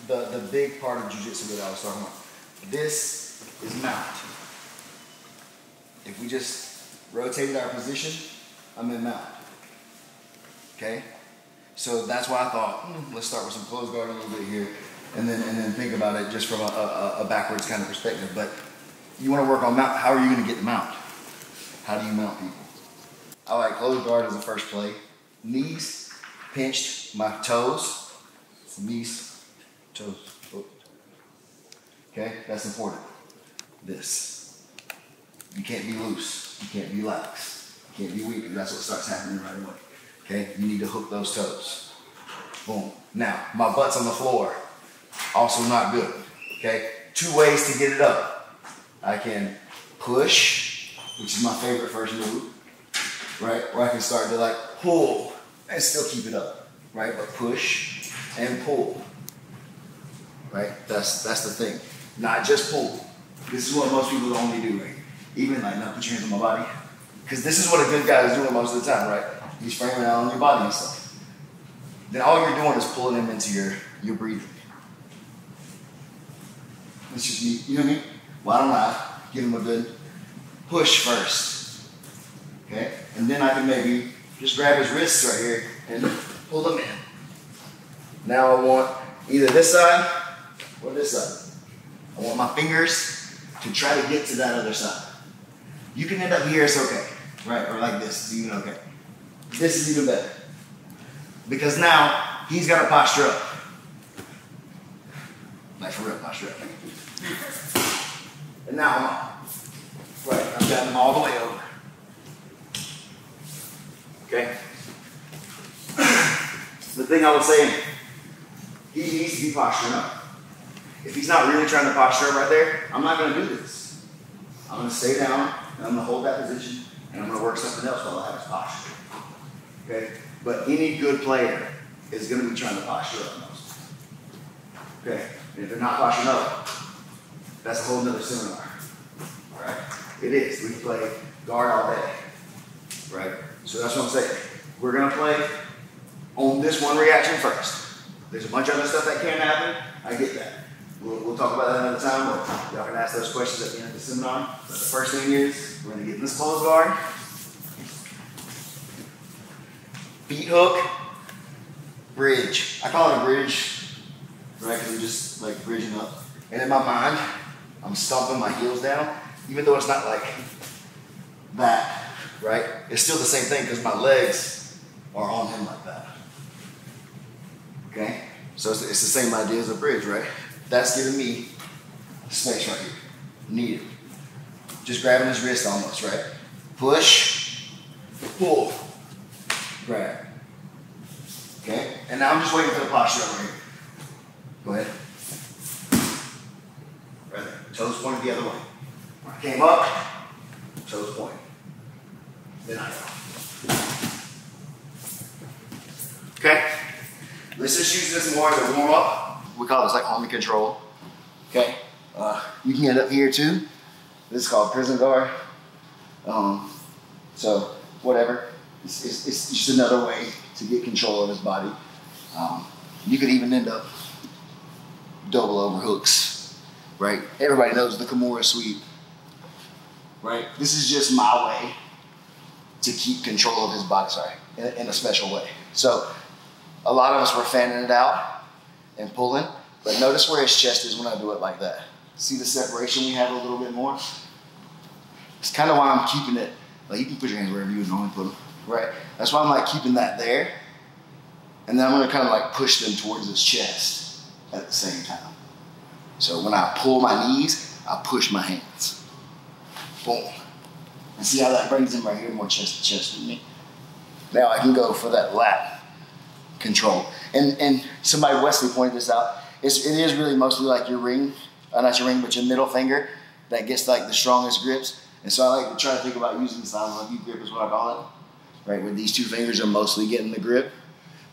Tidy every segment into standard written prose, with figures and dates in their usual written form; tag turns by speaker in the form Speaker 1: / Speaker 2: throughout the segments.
Speaker 1: that the big part of jiu-jitsu that I was talking about. This is mount. If we just rotated our position, I'm in mount. Okay? So that's why I thought, let's start with some closed guard a little bit here, and then think about it just from a backwards kind of perspective. But you want to work on mount. How are you going to get to mount? How do you mount people? I like closed guard as the first play. Knees pinched, my toes. Knees, toes. Okay, that's important. This. You can't be loose. You can't be lax. You can't be weak. That's what starts happening right away. Okay, you need to hook those toes. Boom. Now, my butt's on the floor. Also not good. Okay, 2 ways to get it up. I can push, which is my favorite first move, right? Or I can start to like pull and still keep it up, right? But push and pull, right? That's the thing. Not just pull. This is what most people only do, right? Even like, now put your hands on my body. Because this is what a good guy is doing most of the time, right? He's framing out on your body and stuff. Then all you're doing is pulling him into your breathing. It's just me, you know what I mean? Why don't I give him a good push first? Okay? And then I can maybe just grab his wrists right here and pull them in. Now I want either this side or this side. I want my fingers to try to get to that other side. You can end up here, it's okay, right? Or like this, it's even okay. This is even better. Because now, he's got to posture up. Like for real, posture up. And now I'm on. Right, I've got him all the way over. Okay? The thing I was saying, he needs to be posturing up. If he's not really trying to posture up right there, I'm not going to do this. I'm going to stay down, and I'm going to hold that position, and I'm going to work something else while I have his posture. Okay? But any good player is going to be trying to posture up most. Okay? And if they're not posturing up, that's a whole nother seminar. Right? It is. We play guard all day. Right? So that's what I'm saying. We're going to play on this one reaction first. There's a bunch of other stuff that can happen. I get that. We'll talk about that another time. Y'all can ask those questions at the end of the seminar. But the first thing is, we're going to get in this closed guard. Feet hook, bridge. I call it a bridge, right? Because I'm just like bridging up. And in my mind, I'm stomping my heels down, even though it's not like that, right? It's still the same thing because my legs are on him like that. Okay? So it's the same idea as a bridge, right? That's giving me space right here. Needed. Just grabbing his wrist almost, right? Push, pull, grab. Okay? And now I'm just waiting for the posture over here. Go ahead. Right there. Toes pointed the other way. When I came up, toes pointed. Then I go. Okay? Let's just use this more as a warm up. We call this like arm control. Okay? You can get up here too. This is called prison guard. So, whatever. It's just another way to get control of his body. You could even end up double over hooks, right? Everybody knows the Kimura sweep, right? This is just my way to keep control of his body, in a special way. So a lot of us were fanning it out and pulling, but notice where his chest is when I do it like that. See the separation we have a little bit more? It's kind of why I'm keeping it, like you can put your hands wherever you would normally put them, right? That's why I'm like keeping that there. And then I'm gonna kind of like push them towards his chest at the same time. So when I pull my knees, I push my hands. Boom. And see how that brings him right here, more chest to chest with me. Now I can go for that lat control. And somebody, Wesley, pointed this out. It is really mostly like your ring, not your ring, but your middle finger that gets like the strongest grips. And so I like to try to think about using the silent view grip is what I call it. Right, where these two fingers are mostly getting the grip.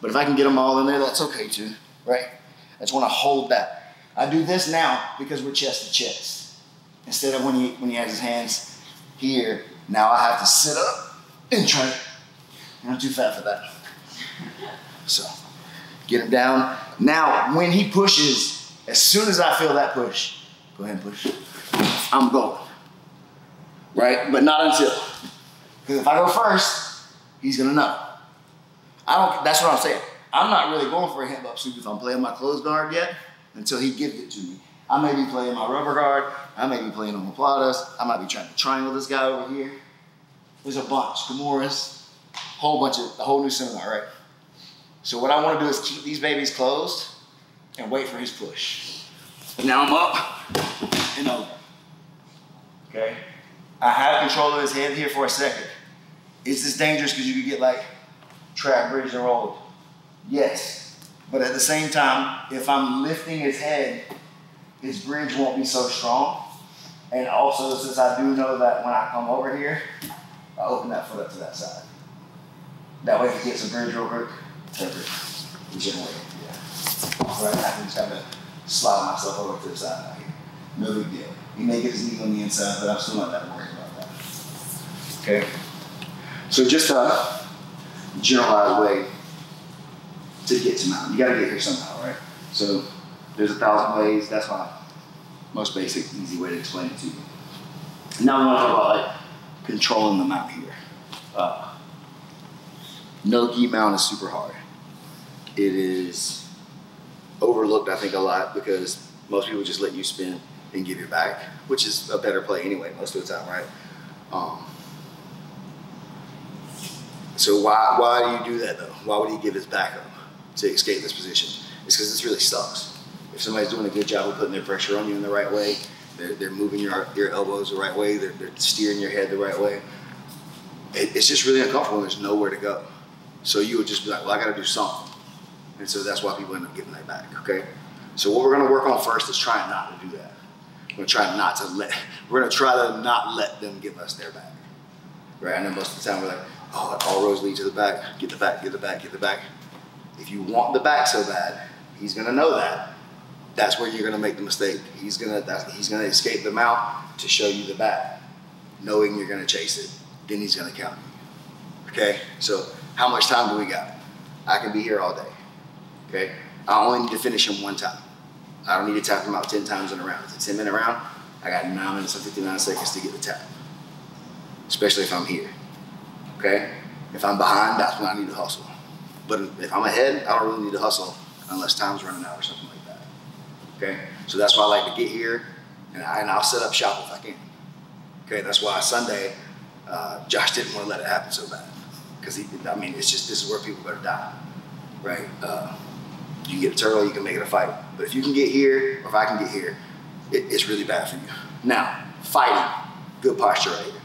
Speaker 1: But if I can get them all in there, that's okay too, right? I just want to hold that. I do this now because we're chest to chest. Instead of when he has his hands here, now I have to sit up and try. I'm too fat for that. So Get him down. Now, when he pushes, as soon as I feel that push, go ahead and push. I'm going, right? But not until. Because if I go first, he's gonna know. That's what I'm saying. I'm not really going for a hip up sweep if I'm playing my closed guard yet until he gives it to me. I may be playing my rubber guard. I may be playing on omoplatas. I might be trying to triangle this guy over here. There's a bunch, Kimuras, a whole new seminar, right? So what I want to do is keep these babies closed and wait for his push. And now I'm up and over. Okay? I have control of his head here for a second. Is this dangerous because you could get like trap, bridge, and rolled? Yes. But at the same time, if I'm lifting his head, his bridge won't be so strong. And also, since I do know that when I come over here, I open that foot up to that side. That way, if he gets a bridge real quick, regenerate. Yeah. Right, I can just kind of slide myself over to the side out here. No big deal. He may get his knee on the inside, but I'm still not that worried about that. Okay? So just a generalized way to get to mountain. You gotta get here somehow, right? So there's 1,000 ways. That's my most basic, easy way to explain it to you. Now we want to talk about like controlling the mount here. No gi mount is super hard. It is overlooked, I think, a lot because most people just let you spin and give your back, which is a better play anyway, most of the time, right? So why do you do that though? Why would he give his back up to escape this position? It's because this really sucks. If somebody's doing a good job of putting their pressure on you in the right way, they're moving your elbows the right way, they're steering your head the right way, it's just really uncomfortable and there's nowhere to go. So you would just be like, well, I gotta do something. And so that's why people end up giving their back, okay? So what we're gonna work on first is trying not to do that. We're gonna try to not let them give us their back, right? I know most of the time we're like, oh, all roads lead to the back, get the back, get the back, get the back. If you want the back so bad, he's gonna know that. That's where you're gonna make the mistake. He's gonna escape the mount to show you the back, knowing you're gonna chase it. Then he's gonna count you. Okay, so how much time do we got? I can be here all day, okay? I only need to finish him one time. I don't need to tap him out 10 times in a round. It's a 10-minute round. I got 9 minutes and 59 seconds to get the tap, especially if I'm here, okay? If I'm behind, that's when I need to hustle. But if I'm ahead, I don't really need to hustle unless time's running out or something like that, okay? So that's why I like to get here, and I'll set up shop if I can, okay? That's why Sunday, Josh didn't want to let it happen so bad. Because it's just, this is where people better die, right? You can get a turtle, you can make it a fight. But if you can get here, or if I can get here, it's really bad for you. Now, fighting, good posture right here.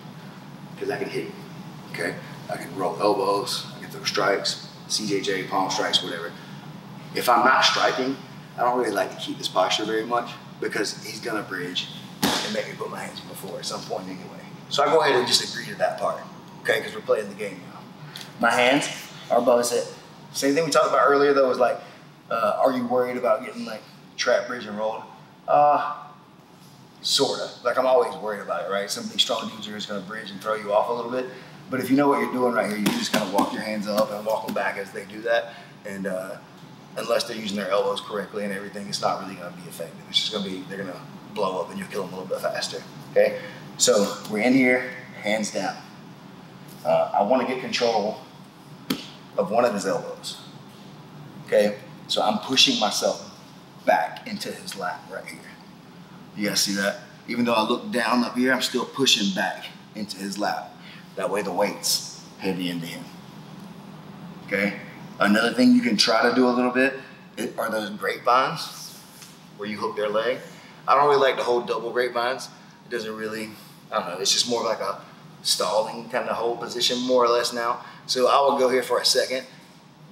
Speaker 1: Because I can hit you, okay? I can roll elbows, I can throw strikes, CJJ, palm strikes, whatever. If I'm not striking, I don't really like to keep this posture very much because he's gonna bridge and make me put my hands on the floor at some point anyway. So I go ahead and just agree to that part, okay? Because we're playing the game now. My hands are above his head. Same thing we talked about earlier though was like, are you worried about getting like trap, bridge, and rolled? Sorta. Like I'm always worried about it, right? Some of these strong dudes are just gonna bridge and throw you off a little bit. But if you know what you're doing right here, you just kind of walk your hands up and walk them back as they do that. And unless they're using their elbows correctly and everything, it's not really gonna be effective. It's just gonna be, they're gonna blow up and you'll kill them a little bit faster, okay? So we're in here, hands down. I wanna get control of one of his elbows, okay? So I'm pushing myself back into his lap right here. You guys see that? Even though I look down up here, I'm still pushing back into his lap. That way the weight's heavy into him, okay? Another thing you can try to do a little bit are those grapevines where you hook their leg. I don't really like to hold double grapevines. It doesn't really, I don't know, it's just more like a stalling kind of hold position more or less now. So I will go here for a second,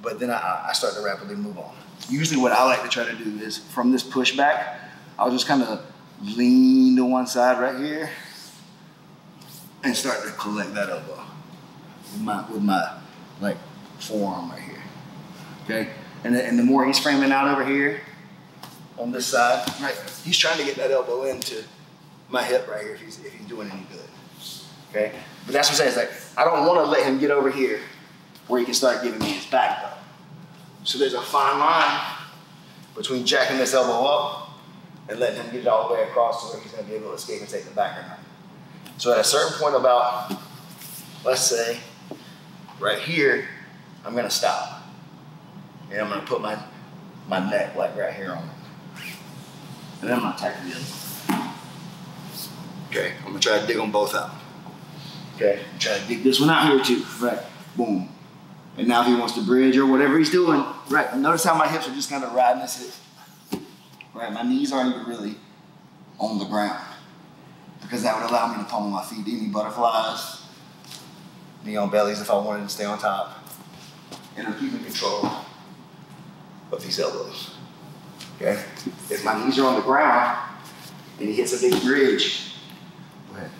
Speaker 1: but then I start to rapidly move on. Usually what I like to try to do is from this pushback, I'll just kind of lean to one side right here and start to collect that elbow with my like forearm right here, okay? And the more he's framing out over here on this side, right? He's trying to get that elbow into my hip right here if he's doing any good, okay? But that's what I'm saying, it's like, I don't want to let him get over here where he can start giving me his back though. So there's a fine line between jacking this elbow up and letting him get it all the way across to where he's gonna be able to escape and take the back or not. So at a certain point about, let's say, right here, I'm gonna stop. And I'm gonna put my neck like right here on it. And then I'm gonna tackle the other. Okay, I'm gonna try to dig them both out. Okay, try to dig this one out here too. Right, boom. And now if he wants to bridge or whatever he's doing, right, notice how my hips are just kind of riding this hip. Right, my knees aren't even really on the ground because that would allow me to pummel my feet. Any butterflies, knee on bellies if I wanted to stay on top. And I'm keeping control of these elbows, okay? If my knees are on the ground and he hits a big bridge, go ahead.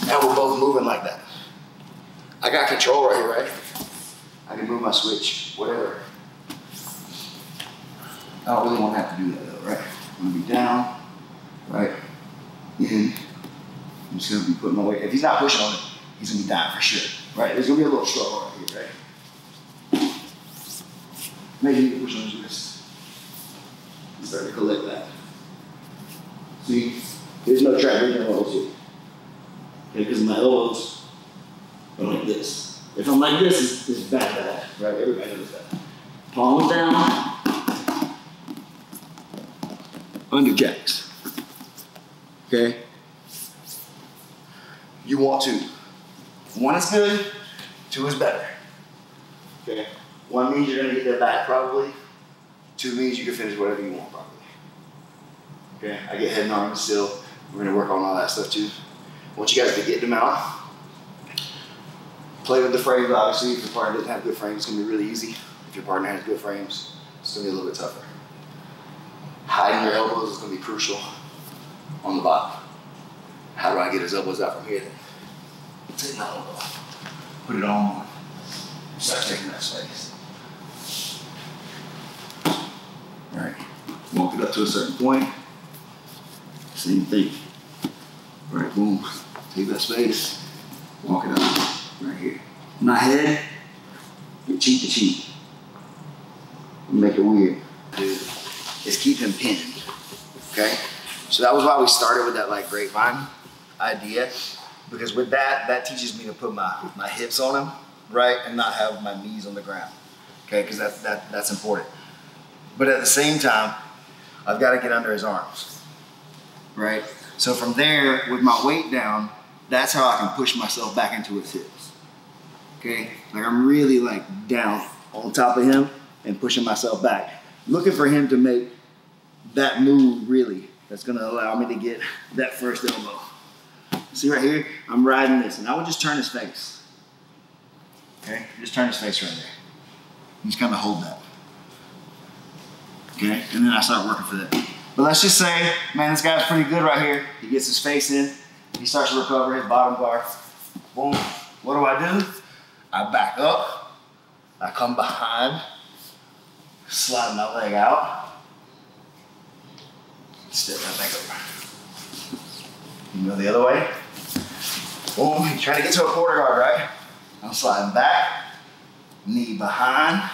Speaker 1: Now we're both moving like that. I got control right here, right? I can move my switch, whatever. I don't really want to have to do that though, right? I'm gonna be down, right? In. I'm just gonna be putting my weight. If he's not pushing on it, he's gonna be dying for sure, right? There's gonna be a little struggle right here, right? Maybe you can push on his wrist. Start to collect that. See, there's no trap bridge on elbows here. Okay, because my elbows are like this. If I'm like this, it's bad, right? Everybody knows that. Palms down. Under jacks. Okay? You want two. One is good, two is better. Okay? One means you're gonna get that back probably. Two means you can finish whatever you want probably. Okay? I get head and arms still. We're gonna work on all that stuff too. I want you guys to get them out. Play with the frames, obviously. If your partner doesn't have good frames, it's gonna be really easy. If your partner has good frames, it's gonna be a little bit tougher. Hiding your elbows is gonna be crucial on the bottom. How do I get his elbows out from here then? Take my elbow, put it on, start taking that space. All right, walk it up to a certain point. Same thing. All right, boom, take that space, walk it up. Right here. My head, get cheek to cheek. Make it weird. Dude, is keep him pinned. Okay? So that was why we started with that like grapevine idea. Because with that, that teaches me to put my hips on him, right? And not have my knees on the ground. Okay, because that's important. But at the same time, I've got to get under his arms. Right? So from there, with my weight down, that's how I can push myself back into his hips. Okay, like I'm really like down on top of him and pushing myself back. Looking for him to make that move really. That's gonna allow me to get that first elbow. See right here, I'm riding this and I would just turn his face. Okay, just turn his face right there. Just kind of hold that. Okay, and then I start working for that. But let's just say, man, this guy's pretty good right here. He gets his face in, he starts to recover his bottom bar. Boom, what do? I back up, I come behind, slide my leg out, step right back over. You go the other way. Boom, you're trying to get to a quarter guard, right? I'm sliding back, knee behind,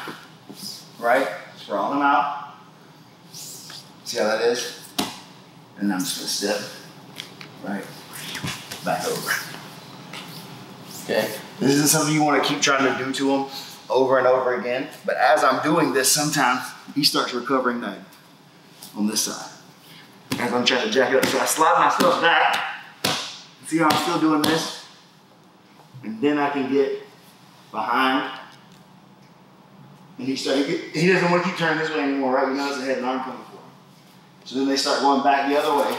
Speaker 1: right? Sprawling them out. See how that is? And I'm just gonna step, right, back over. Okay? This isn't something you want to keep trying to do to him over and over again. But as I'm doing this, sometimes he starts recovering that on this side. As I'm trying to jack it up. So I slide myself back. See how I'm still doing this? And then I can get behind. And he doesn't want to keep turning this way anymore, right? You notice the head and arm coming for him. So then they start going back the other way.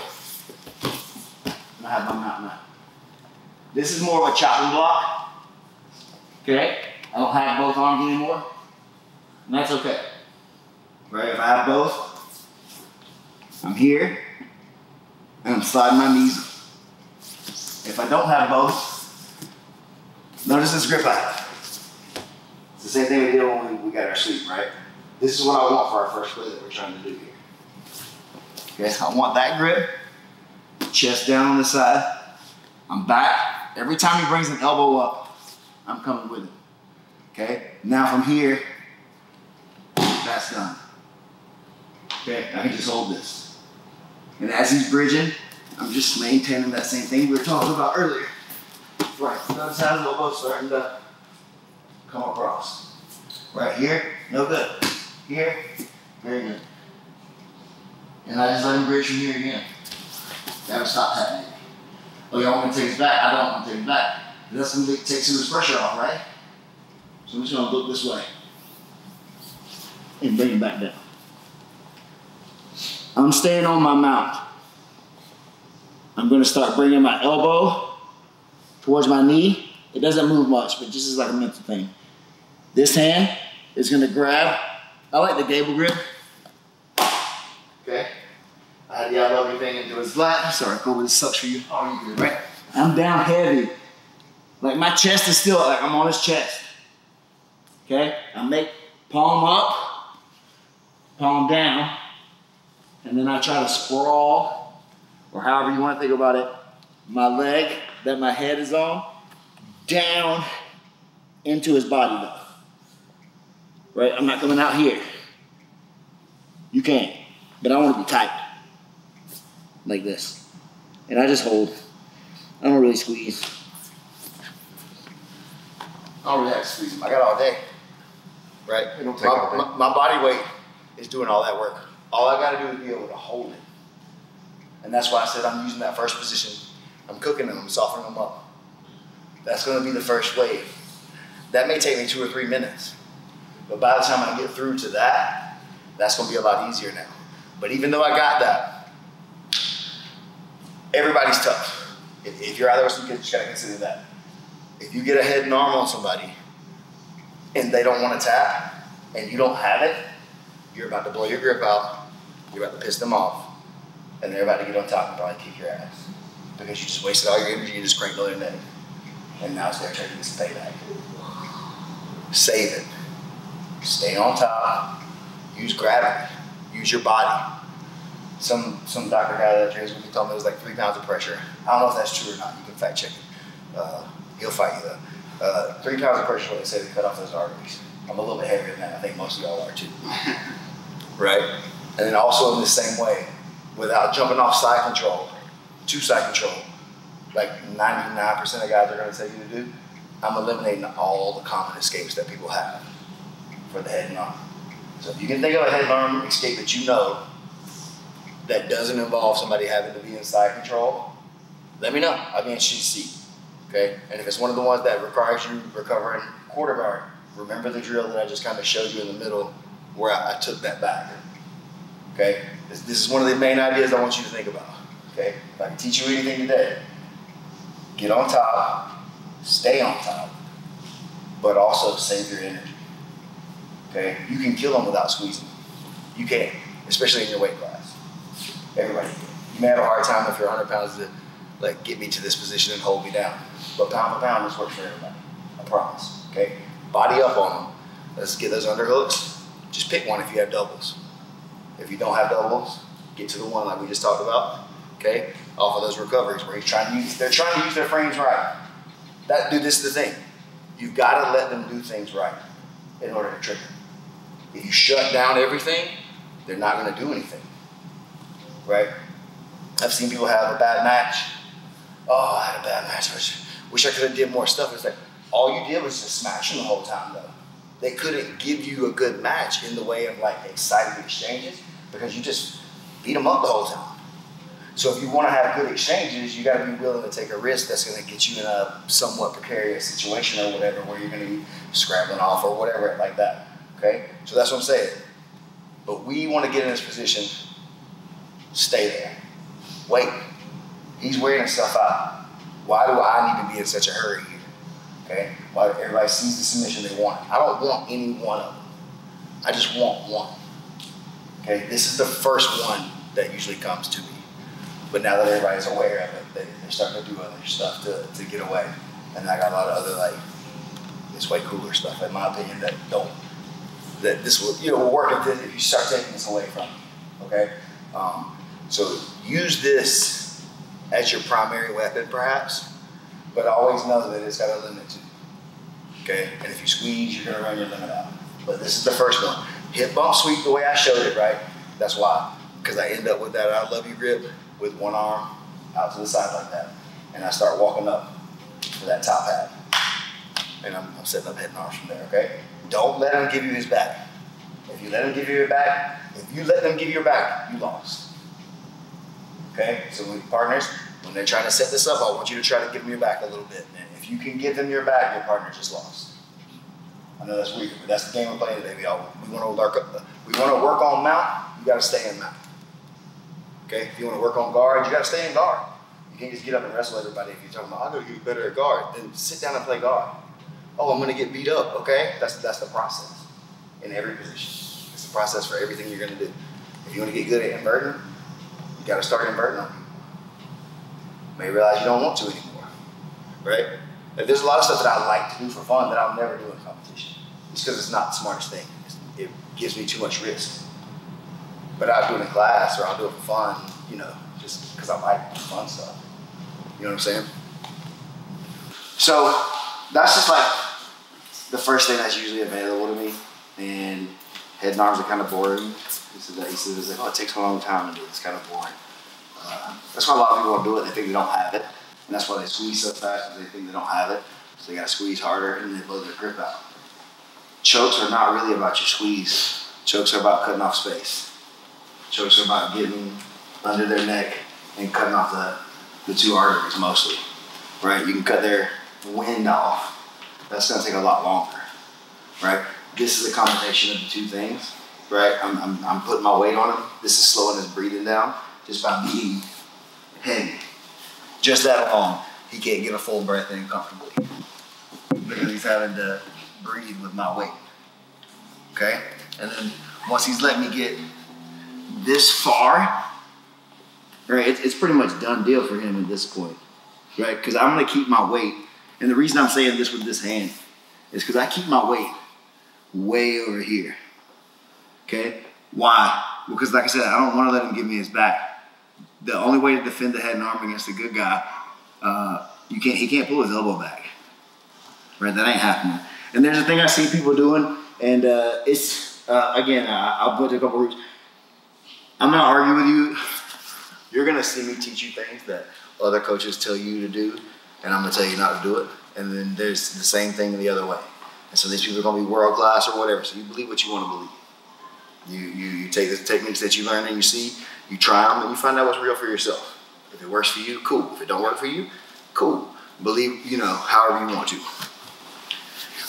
Speaker 1: And I have my mount now. This is more of a chopping block. Okay? I don't have both arms anymore. And that's okay. Right? If I have both, I'm here. And I'm sliding my knees. If I don't have both, notice this grip I have. It's the same thing we did when we got our sweep, right? This is what I want for our first play that we're trying to do here. Okay, I want that grip, chest down on the side. I'm back. Every time he brings an elbow up, I'm coming with him. Okay, now from here, back that's done. Okay, I can just hold this. And as he's bridging, I'm just maintaining that same thing we were talking about earlier. Right, notice how his elbow's starting to come across. Right here, no good. Here, very good. And I just let him bridge from here again. Never stop happening. Oh, y'all want me to take his back? I don't want to take his back. That's going to take some of his pressure off, right? So I'm just going to look this way and bring him back down. I'm staying on my mount. I'm going to start bringing my elbow towards my knee. It doesn't move much, but just as like a mental thing. This hand is going to grab. I like the gable grip. Okay. I had the elbow everything into his lap. Sorry, Kobe, this sucks for you. Oh, you good, right? I'm down heavy. Like my chest is still, like I'm on his chest. Okay? I make palm up, palm down, and then I try to sprawl, or however you want to think about it, my leg that my head is on, down into his body though. Right? I'm not coming out here. You can, but I want to be tight. Like this. And I just hold. I don't really squeeze. I don't really have to squeeze them. I got all day. Right?
Speaker 2: It don't take all day.
Speaker 1: My body weight is doing all that work. All I got to do is be able to hold it. And that's why I said I'm using that first position. I'm cooking them, I'm softening them up. That's going to be the first wave. That may take me 2 or 3 minutes. But by the time I get through to that, that's going to be a lot easier now. But even though I got that, everybody's tough. If you're either of us, you just got to consider that. If you get a head and arm on somebody and they don't want to tap and you don't have it, you're about to blow your grip out, you're about to piss them off, and they're about to get on top and probably kick your ass. Because you just wasted all your energy and just cranked on their neck. And now it's their turn to get some payback. Save it. Stay on top. Use gravity. Use your body. Some doctor guy that trains with me told me it was like 3 pounds of pressure. I don't know if that's true or not. You can fact check it. He'll fight you though. 3 pounds of pressure is what they say to cut off those arteries. I'm a little bit heavier than that. I think most of y'all are too. Right? And then also in the same way, without jumping off side control, to side control, like 99% of guys are going to tell you to do, I'm eliminating all the common escapes that people have for the head and arm. So if you can think of a head and arm escape that you know that doesn't involve somebody having to be in side control, let me know. I'll be interested to see. Okay? And if it's one of the ones that requires you recovering quarter guard, remember the drill that I just kind of showed you in the middle where I took that back. Okay? This is one of the main ideas I want you to think about. Okay? If I can teach you anything today, get on top, stay on top, but also save your energy. Okay? You can kill them without squeezing. You can, especially in your weight class. Everybody can. You may have a hard time if you're 100 pounds to like get me to this position and hold me down. But pound for pound, this works for everybody. I promise. Okay? Body up on them. Let's get those underhooks. Just pick one if you have doubles. If you don't have doubles, get to the one like we just talked about. Okay? Off of those recoveries where they're trying to use their frames right. This is the thing. You've got to let them do things right in order to trigger. If you shut down everything, they're not going to do anything. Right? I've seen people have a bad match. Oh, I had a bad match. Wish I could have did more stuff. It's like, all you did was just smash them the whole time, though. They couldn't give you a good match in the way of like exciting exchanges because you just beat them up the whole time. So if you want to have good exchanges, you got to be willing to take a risk that's going to get you in a somewhat precarious situation or whatever, where you're going to be scrambling off or whatever like that. Okay? So that's what I'm saying. But we want to get in this position. Stay there. Wait. He's wearing himself out. Why do I need to be in such a hurry here? Okay? Why everybody sees the submission they want. I don't want any one of them. I just want one. Okay? This is the first one that usually comes to me. But now that everybody's aware of it, they're starting to do other stuff to get away. And I got a lot of other like, it's way cooler stuff, in my opinion, that this will work if you start taking this away from you. Okay? So use this as your primary weapon, perhaps, but always know that it's got a limit to it. Okay? And if you squeeze, you're gonna run your limit out. But this is the first one. Hip bump sweep the way I showed it, right? That's why. Because I end up with that I love you grip with one arm out to the side like that. And I start walking up for that top hat. And I'm setting up head and arms from there, okay? Don't let him give you his back. If you let him give you your back, you lost. Okay? So when partners, when they're trying to set this up, I want you to try to give them your back a little bit. And if you can give them your back, your partner just lost. I know that's weird, but that's the game we're playing today. We want to work on mount, you got to stay in mount. Okay? If you want to work on guard, you got to stay in guard. You can't just get up and wrestle everybody if you're talking about, I got to get better at guard. Then sit down and play guard. Oh, I'm going to get beat up. Okay? That's the process in every position. It's the process for everything you're going to do. If you want to get good at inverting, you got to start inverting on people. You may realize you don't want to anymore, right? Like, there's a lot of stuff that I like to do for fun that I'll never do in competition. It's because it's not the smartest thing. It gives me too much risk. But I'll do it in class or I'll do it for fun, you know, just because I like fun stuff. You know what I'm saying? So that's just like the first thing that's usually available to me. And head and arms are kind of boring. He says like, oh, it takes a long time to do it. It's kind of boring. That's why a lot of people don't do it. They think they don't have it. And that's why they squeeze so fast because they think they don't have it. So they got to squeeze harder and they blow their grip out. Chokes are not really about your squeeze. Chokes are about cutting off space. Chokes are about getting under their neck and cutting off the two arteries mostly. Right? You can cut their wind off. That's going to take a lot longer. Right? This is a combination of the two things. Right? I'm putting my weight on him. This is slowing his breathing down just by being heavy. Just that alone, he can't get a full breath in comfortably because he's having to breathe with my weight. Okay? And then once he's let me get this far, right, it's pretty much done deal for him at this point, right? Because I'm going to keep my weight. And the reason I'm saying this with this hand is because I keep my weight way over here. Okay? Why? Because like I said, I don't want to let him give me his back. The only way to defend the head and arm against a good guy, he can't pull his elbow back. Right? That ain't happening. And there's a thing I see people doing, and it's, again, I'll put a couple rules. I'm not arguing with you. You're going to see me teach you things that other coaches tell you to do, and I'm going to tell you not to do it. And then there's the same thing the other way. And so these people are going to be world class or whatever. So you believe what you want to believe. You take the techniques that you learn and you see, you try them, and you find out what's real for yourself. If it works for you, cool. If it don't work for you, cool. Believe, however you want to.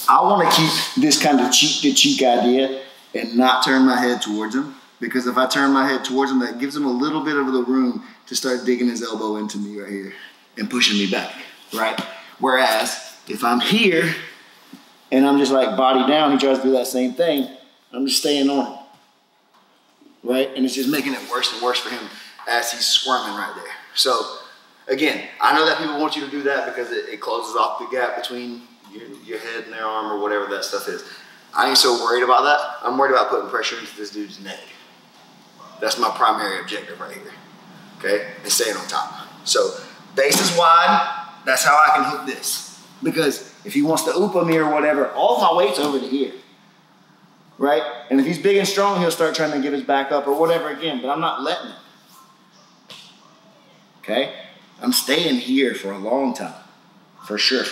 Speaker 1: I want to keep this kind of cheek-to-cheek idea and not turn my head towards him, because if I turn my head towards him, that gives him a little bit of the room to start digging his elbow into me right here and pushing me back, right? Whereas if I'm here and I'm just like body down, he tries to do that same thing, I'm just staying on it. Right? And it's just making it worse and worse for him as he's squirming right there. So, again, I know that people want you to do that because it closes off the gap between your head and their arm or whatever that stuff is. I ain't so worried about that. I'm worried about putting pressure into this dude's neck. That's my primary objective right here. Okay? And staying on top. So, base is wide. That's how I can hook this. Because if he wants to oopa me or whatever, all my weight's over to here. Right? And if he's big and strong, he'll start trying to give his back up or whatever again, but I'm not letting him. Okay? I'm staying here for a long time. For sure.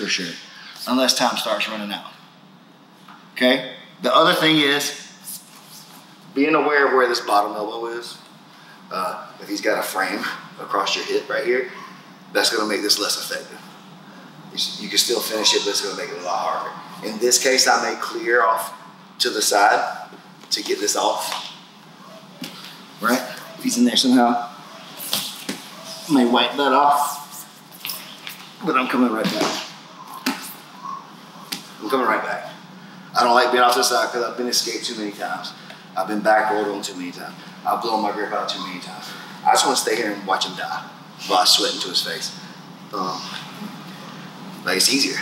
Speaker 1: Unless time starts running out. Okay? The other thing is being aware of where this bottom elbow is. If he's got a frame across your hip right here, that's going to make this less effective. You can still finish it, but it's going to make it a lot harder. In this case, I may clear off to the side to get this off. Right? If he's in there somehow, I may wipe that off. But I'm coming right back. I don't like being off to the side because I've been escaped too many times. I've been backrolled on too many times. I've blown my grip out too many times. I just want to stay here and watch him die while I sweat into his face. Like it's easier.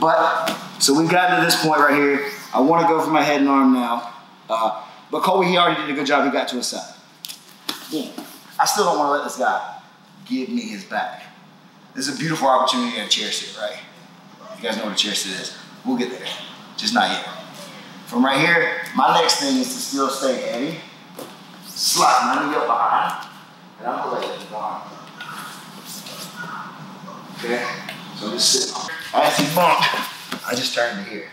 Speaker 1: But, so we've gotten to this point right here. I want to go for my head and arm now. But Colby, he already did a good job. He got to his side. Yeah. I still don't want to let this guy give me his back. This is a beautiful opportunity at a chair sit, right? You guys know what a chair sit is. We'll get there. Just not yet. From right here, my next thing is to still stay heavy. Slide my knee up behind, and I'm gonna let it go. Okay, so just sit. As he bumped, I just turn to here.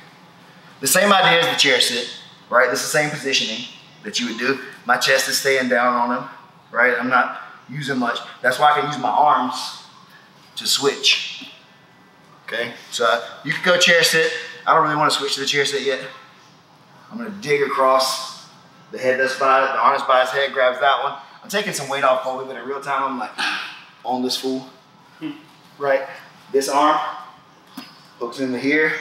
Speaker 1: The same idea as the chair sit, right? This is the same positioning that you would do. My chest is staying down on him, right? I'm not using much. That's why I can use my arms to switch. Okay, so you can go chair sit. I don't really want to switch to the chair sit yet. I'm gonna dig across. The head does by it, the arm is by his head, grabs that one. I'm taking some weight off Colby, but in real time, I'm like on this fool, right? This arm hooks into here,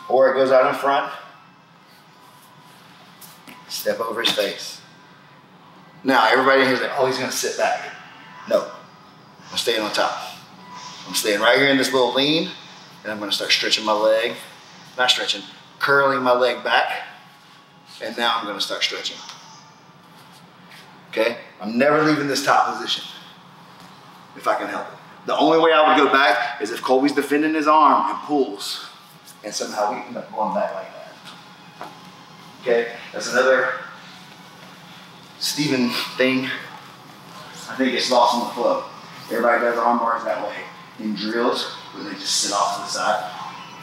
Speaker 1: or it goes out in front. Step over his face. Now, everybody in here is like, oh, he's gonna sit back. No, I'm staying on top. I'm staying right here in this little lean, and I'm gonna start stretching my leg. Not stretching, curling my leg back, and now I'm gonna start stretching. Okay, I'm never leaving this top position if I can help it. The only way I would go back is if Colby's defending his arm and pulls, and somehow we end up going back like that. Okay, that's another Stephen thing. I think it's lost on the flow. Everybody does arm bars that way in drills where they just sit off to the side.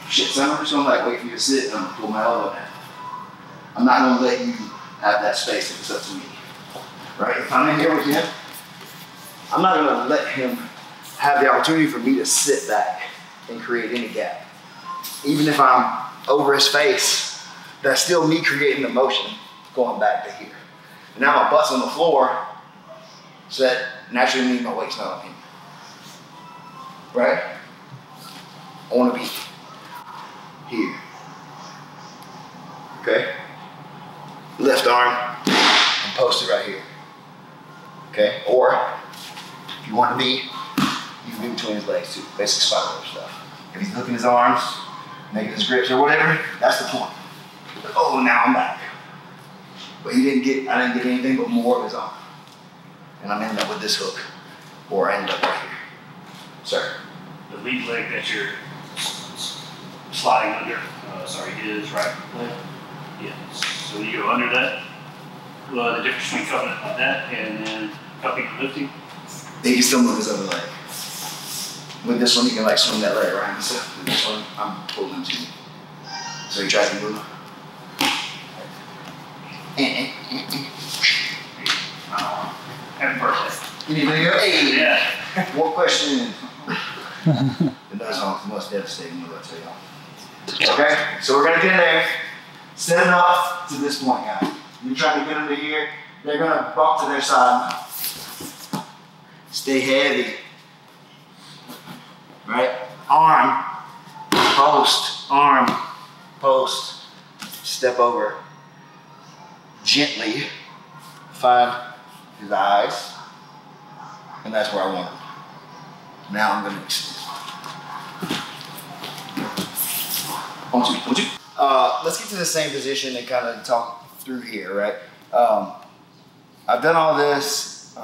Speaker 1: Shit, son, I'm just gonna like wait for you to sit and I'm gonna pull my elbow down. I'm not gonna let you have that space if it's up to me. Right? If I'm in here with him, I'm not gonna let him have the opportunity for me to sit back and create any gap. Even if I'm over his face, that's still me creating the motion going back to here. And now my butt's on the floor, so that naturally means my weight's not on him. Right? I wanna be here. Okay? Left arm and post it right here. Okay? Or if you want to be, you can be between his legs too. Basic spot over stuff. If he's hooking his arms, making his grips or whatever, that's the point. Oh, now I'm back. But I didn't get anything but more of his arm. And I'm ending up with this hook. Or I end up right here. Sir.
Speaker 2: The lead leg that you're sliding under, is right leg. Yeah. So you go under that. The difference between cupping it like that and then cupping and lifting.
Speaker 1: He can still move his other leg. With this one, you can like swing that leg around himself. With this one, I'm pulling him to you. So he tries to move.
Speaker 2: Happy birthday.
Speaker 1: Anything else? Hey.
Speaker 2: Yeah.
Speaker 1: One question. It does sound most devastating, what I tell y'all. Okay, so we're gonna get in there. Set it up to this point, guys. You're trying to get them to here. They're gonna bump to their side. Stay heavy. Right? Arm, post, step over. Gently find his eyes, and that's where I want him. Now I'm gonna extend. 1, 2, 1, 2. Let's get to the same position and kind of talk through here, right? I've done all this.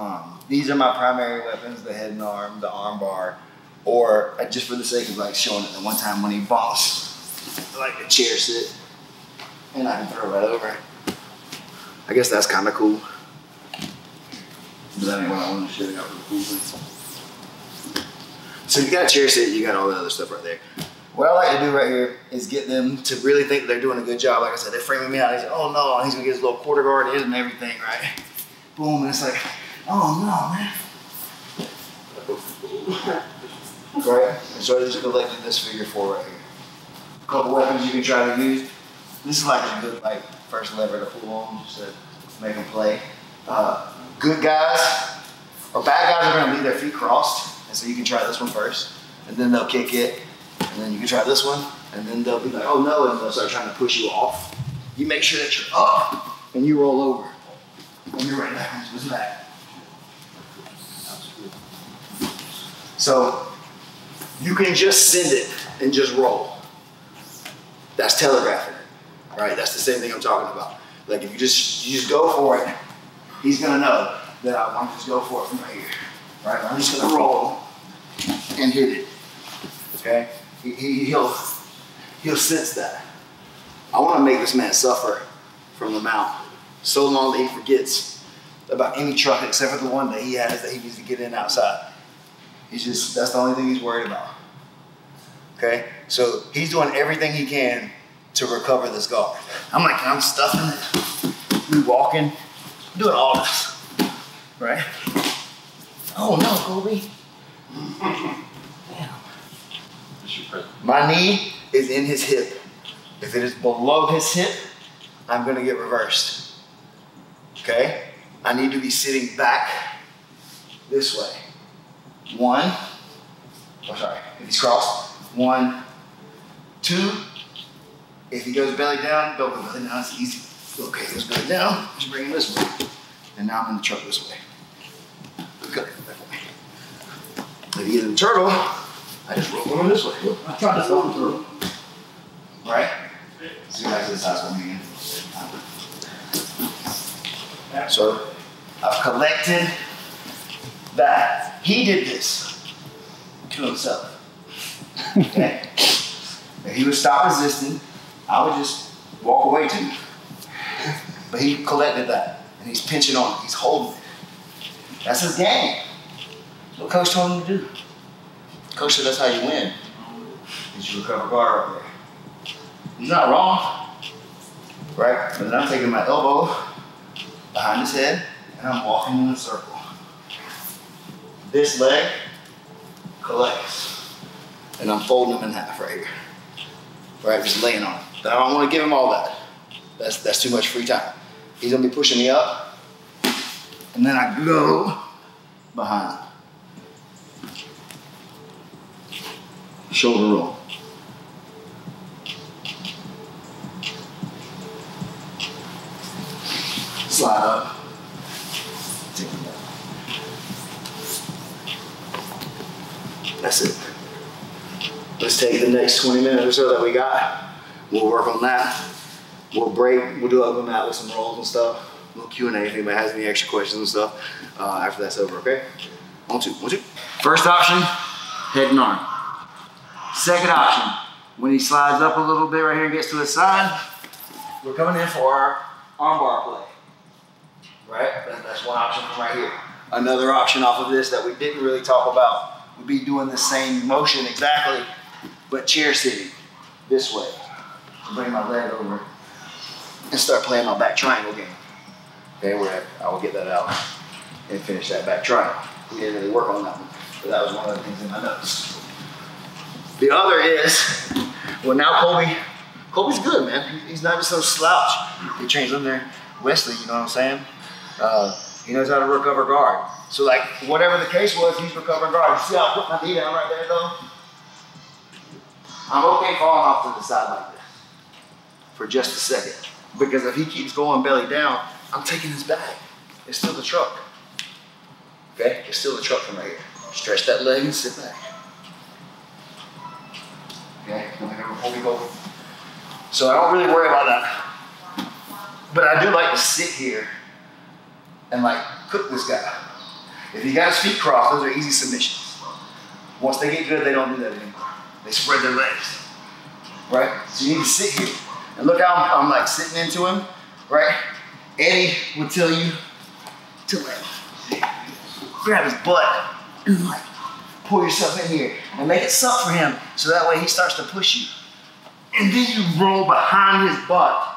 Speaker 1: These are my primary weapons: the head and arm, the arm bar, or just for the sake of like showing it. The one time when he bumps, like a chair sit, and I can throw that over. I guess that's kind of cool. But that ain't what I wanted to show you. So you got a chair sit, you got all the other stuff right there. What I like to do right here is get them to really think they're doing a good job. Like I said, they're framing me out. They say, oh no, he's gonna get his little quarter guard in and everything, right? Boom, and it's like, oh no, man. Right? And so I just collected this figure 4 right here. A couple weapons you can try to use. This is like a good first lever to pull on, just to make them play. Good guys or bad guys are gonna leave their feet crossed, and so you can try this one first, and then they'll kick it, and then you can try this one, and then they'll be like, oh no, and they'll start trying to push you off. You make sure that you're up, and you roll over. And you're right back into his back. So you can just send it and just roll. That's telegraphing it, right? That's the same thing I'm talking about. Like if you just go for it, he's gonna know that I want to just go for it from right here, right? I'm just gonna roll and hit it, okay? He'll sense that. I want to make this man suffer from the mount so long that he forgets about any truck except for the one that he has that he needs to get in outside. That's the only thing he's worried about. Okay? So he's doing everything he can to recover this guard. I'm stuffing it, we walking, doing all this, right? Oh no, Kobe. Damn. My knee is in his hip. If it is below his hip, I'm gonna get reversed. Okay? I need to be sitting back this way. If he's crossed. 1, 2. If he goes belly down, don't go belly down, it's easy. Okay, he goes belly down, just bring him this way. And now I'm in the truck this way. Good. If he gets in the turtle, I just roll him this way. I tried to stop the turtle. Right? So you guys this house with me again. So I've collected that. He did this to himself. Okay? If he would stop resisting, I would just walk away to him. But he collected that. And he's pinching on it. He's holding it. That's his game. That's what Coach told him to do. Coach said that's how you win. Is you recover guard up there. He's not wrong. Right? But then I'm taking my elbow behind his head and I'm walking in a circle. This leg collects. And I'm folding him in half right here. Right? Just laying on him. But I don't want to give him all that. That's too much free time. He's gonna be pushing me up. And then I go behind. Shoulder roll. Slide up. Take him down. That's it. Let's take the next 20 minutes or so that we got. We'll work on that. We'll break. We'll do open mat with some rolls and stuff. A little Q&A if anybody has any extra questions and stuff after that's over, okay? 1, 2, 1, 2. First option, head and arm. Second option, when he slides up a little bit right here and gets to his side, we're coming in for our arm bar play. Right? That's one option from right here. Another option off of this that we didn't really talk about would be doing the same motion exactly, but chair sitting this way. Bring my leg over and start playing my back triangle game. Okay, where I will get that out and finish that back triangle. We didn't really work on that one, but that was one of the things in my notes. The other is, well now Colby's good, man. He's not just some slouch. He trains under Wesley, you know what I'm saying? He knows how to recover guard. So like, whatever the case was, he's recovering guard. You see how I put my knee down right there though? I'm okay falling off to the side like this for just a second. Because if he keeps going belly down, I'm taking his bag. It's still the truck. Okay, it's still the truck from right here. Stretch that leg and sit back. Okay, before we go. So I don't really worry about that. But I do like to sit here and like cook this guy. If he got his feet crossed, those are easy submissions. Once they get good, they don't do that anymore. They spread their legs, right? So you need to sit here. And look how I'm like sitting into him, right? Eddie would tell you to like grab his butt and like pull yourself in here and make it suck for him so that way he starts to push you. And then you roll behind his butt.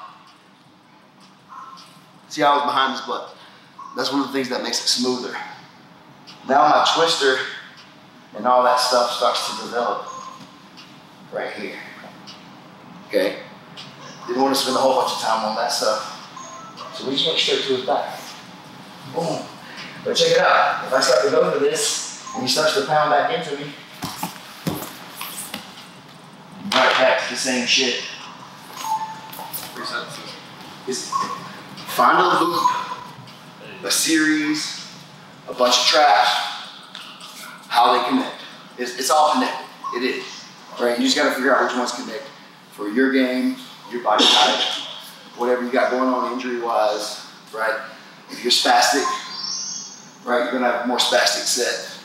Speaker 1: See how I was behind his butt? That's one of the things that makes it smoother. Now my twister and all that stuff starts to develop right here. Okay? Didn't want to spend a whole bunch of time on that stuff. So we just went straight to his back. Boom. But check it out. If I start to go to this and he starts to pound back into me, right back to the same shit. Find a loop, a series, a bunch of traps, how they connect. It's all connected. It is. Right? You just got to figure out which ones connect for your game, your body type, whatever you got going on injury-wise, right? If you're spastic, right, you're gonna have a more spastic set.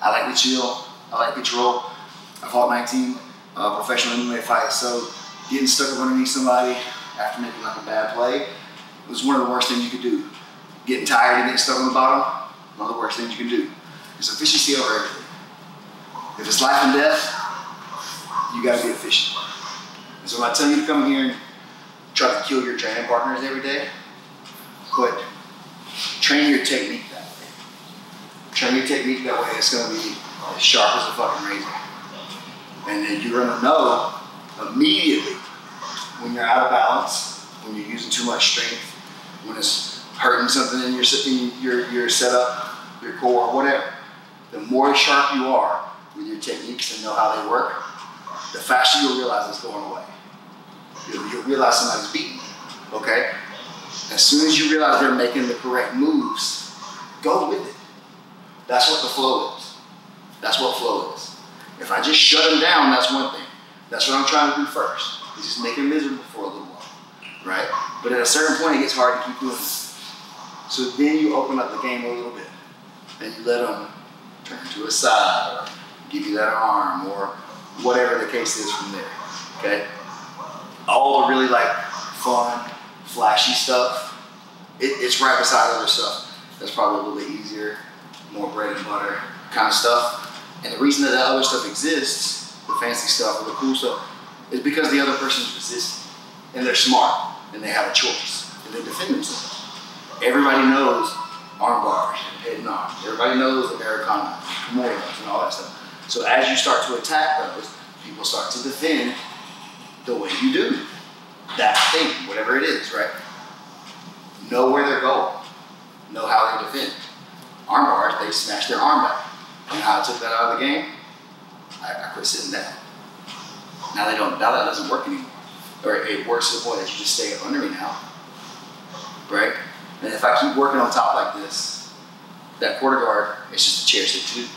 Speaker 1: I like to chill. I like control. I fought 19 professional MMA fights, so getting stuck up underneath somebody after making like a bad play, it was one of the worst things you could do. Getting tired and getting stuck on the bottom, one of the worst things you can do. It's efficiency over everything. If it's life and death, you gotta be efficient. And so when I tell you to come in here and try to kill your training partners every day, but train your technique that way. Train your technique that way, it's gonna be as sharp as a fucking razor. And then you're gonna know immediately when you're out of balance, when you're using too much strength, when it's hurting something in your setup, your core, whatever. The more sharp you are with your techniques and know how they work, the faster you'll realize it's going away. You'll realize somebody's beating you, okay? As soon as you realize they're making the correct moves, go with it. That's what the flow is. That's what flow is. If I just shut them down, that's one thing. That's what I'm trying to do first. Is just make them miserable for a little while, right? But at a certain point, it gets hard to keep doing it. So then you open up the game a little bit, and you let them turn to a side, or give you that arm, or whatever the case is from there, okay? All the really like fun, flashy stuff, it's right beside other stuff. That's probably a little bit easier, more bread and butter kind of stuff. And the reason that the other stuff exists, the fancy stuff or the cool stuff, is because the other person's resisting. And they're smart, and they have a choice, and they defend themselves. Everybody knows arm bars, head and arms. Everybody knows Americana, Kimura, and all that stuff. So as you start to attack those, people start to defend the way you do. That thing, whatever it is, right? Know where they're going. Know how they defend. Arm bars, they smash their arm back. And how I took that out of the game, I quit sitting down. Now that doesn't work anymore. Or it works to the point that you just stay up under me now. Right? And if I keep working on top like this, that quarter guard, it's just a chair sit too.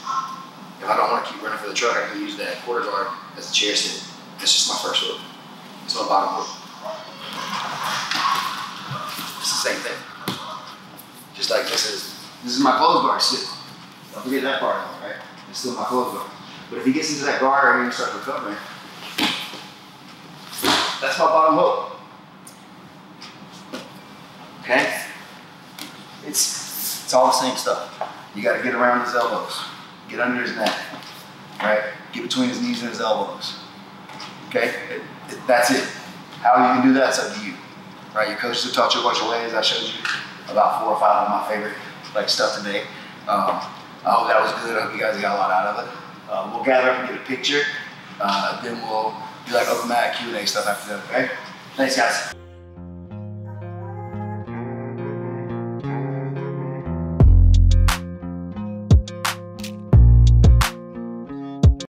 Speaker 1: If I don't want to keep running for the truck, I can use that quarter guard as a chair sit. That's just my first hook. It's my bottom hook. It's the same thing. Just like this is my closed guard sit. Don't forget that part of it, right? It's still my closed guard. But if he gets into that guard and he starts recovering, that's my bottom hook. Okay? It's all the same stuff. You gotta get around his elbows. Get under his neck. Right? Get between his knees and his elbows. Okay? That's it. How you can do that, it's up to you. Right? Your coaches have taught you a bunch of ways. I showed you about 4 or 5 of my favorite stuff today. I hope that was good. I hope you guys got a lot out of it. We'll gather up and get a picture. Then we'll do like open mat Q&A stuff after that, okay? Thanks, guys.